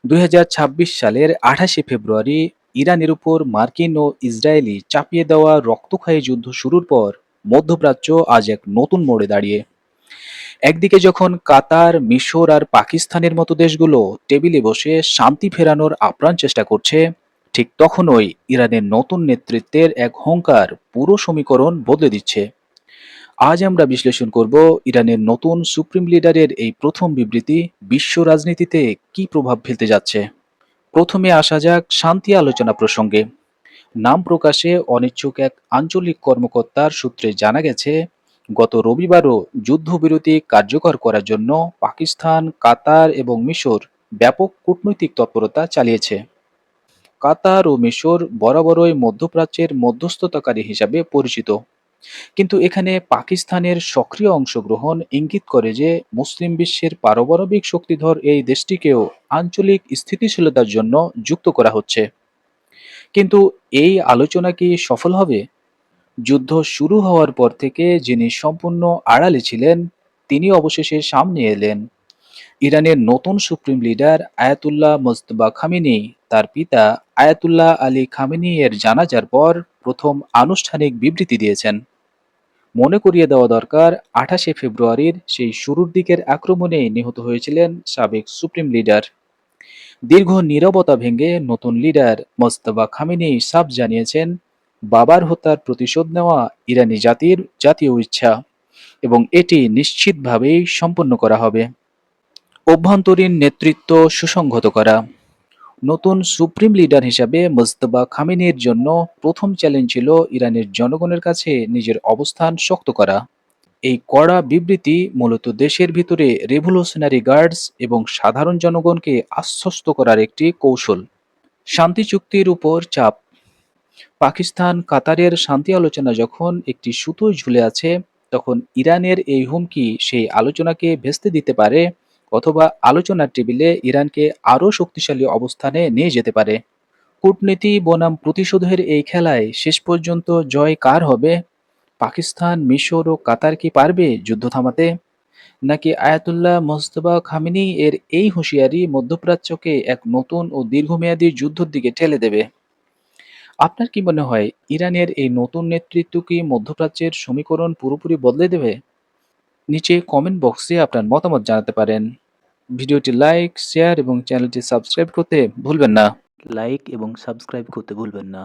2026 সালের 28শে ফেব্রুয়ারি ইরানের উপর মার্কিন ও ইসরায়েলি চাপিয়ে দেওয়া রক্তক্ষয়ী যুদ্ধ শুরুর পর মধ্যপ্রাচ্য আজ এক নতুন মোড়ে দাঁড়িয়ে। একদিকে যখন কাতার, মিশর আর পাকিস্তানের মতো দেশগুলো টেবিলে বসে শান্তি ফেরানোর আপ্রাণ চেষ্টা করছে, ঠিক তখনই ইরানের নতুন নেতৃত্বের এক হুঙ্কার পুরো সমীকরণ বদলে দিচ্ছে। আজ আমরা বিশ্লেষণ করব ইরানের নতুন সুপ্রিম লিডারের এই প্রথম বিবৃতি বিশ্ব রাজনীতিতে কী প্রভাব ফেলতে যাচ্ছে। প্রথমে আসা যাক শান্তি আলোচনা প্রসঙ্গে। নাম প্রকাশে অনিচ্ছুক এক আঞ্চলিক কর্মকর্তার সূত্রে জানা গেছে, গত রবিবারও যুদ্ধবিরতি কার্যকর করার জন্য পাকিস্তান, কাতার এবং মিশর ব্যাপক কূটনৈতিক তৎপরতা চালিয়েছে। কাতার ও মিশর বরাবরই মধ্যপ্রাচ্যের মধ্যস্থতাকারী হিসাবে পরিচিত, কিন্তু এখানে পাকিস্তানের সক্রিয় অংশগ্রহণ ইঙ্গিত করে যে মুসলিম বিশ্বের পারমাণবিক শক্তিধর এই দেশটিকেও আঞ্চলিক স্থিতিশীলতার জন্য যুক্ত করা হচ্ছে। কিন্তু এই আলোচনা কি সফল হবে? যুদ্ধ শুরু হওয়ার পর থেকে যিনি সম্পূর্ণ আড়ালে ছিলেন, তিনি অবশেষে সামনে এলেন। ইরানের নতুন supreme leader Ayatollah Mojtaba Khamenei তার পিতা আয়াতুল্লাহ আলী খামেনি এর জানাজার পর প্রথম আনুষ্ঠানিক বিবৃতি দিয়েছেন। মনে করিয়ে দেওয়া দরকার, 28শে ফেব্রুয়ারির সেই শুরুর দিকের আক্রমণে নিহত হয়েছিলেন সাবেক সুপ্রিম লিডার। দীর্ঘ নীরবতা ভেঙে নতুন লিডার মোজতবা খামেনি সাফ জানিয়েছেন, বাবার হত্যার প্রতিশোধ নেওয়া ইরানি জাতির জাতীয় ইচ্ছা এবং এটি নিশ্চিতভাবেই সম্পন্ন করা হবে। অভ্যন্তরীণ নেতৃত্ব সুসংহত করা। নতুন সুপ্রিম লিডার হিসাবে মোজতবা খামেনির জন্য প্রথম চ্যালেঞ্জ ছিল ইরানের জনগণের কাছে নিজের অবস্থান শক্ত করা। এই কড়া বিবৃতি মূলত দেশের ভিতরে রেভলিউশনারি গার্ডস এবং সাধারণ জনগণকে আশ্বস্ত করার একটি কৌশল। শান্তি চুক্তির উপর চাপ। পাকিস্তান, কাতারের শান্তি আলোচনা যখন একটি সুতোয় ঝুলে আছে, তখন ইরানের এই হুমকি সেই আলোচনাকে ভেস্তে দিতে পারে অথবা আলোচনার টেবিলে ইরানকে আরও শক্তিশালী অবস্থানে নিয়ে যেতে পারে। কূটনীতি বনাম প্রতিশোধের এই খেলায় শেষ পর্যন্ত জয় কার হবে? পাকিস্তান, মিশর ও কাতার কি পারবে যুদ্ধ থামাতে? নাকি আয়াতুল্লাহ মোজতবা খামেনি এর এই হুঁশিয়ারি মধ্যপ্রাচ্যকে এক নতুন ও দীর্ঘমেয়াদী যুদ্ধের দিকে ঠেলে দেবে? আপনার কি মনে হয়, ইরানের এই নতুন নেতৃত্ব কি মধ্যপ্রাচ্যের সমীকরণ পুরোপুরি বদলে দেবে? নিচে কমেন্ট বক্সে আপনার মতামত জানাতে পারেন। ভিডিওটি লাইক, শেয়ার এবং চ্যানেলটি সাবস্ক্রাইব করতে ভুলবেন না। লাইক এবং সাবস্ক্রাইব করতে ভুলবেন না।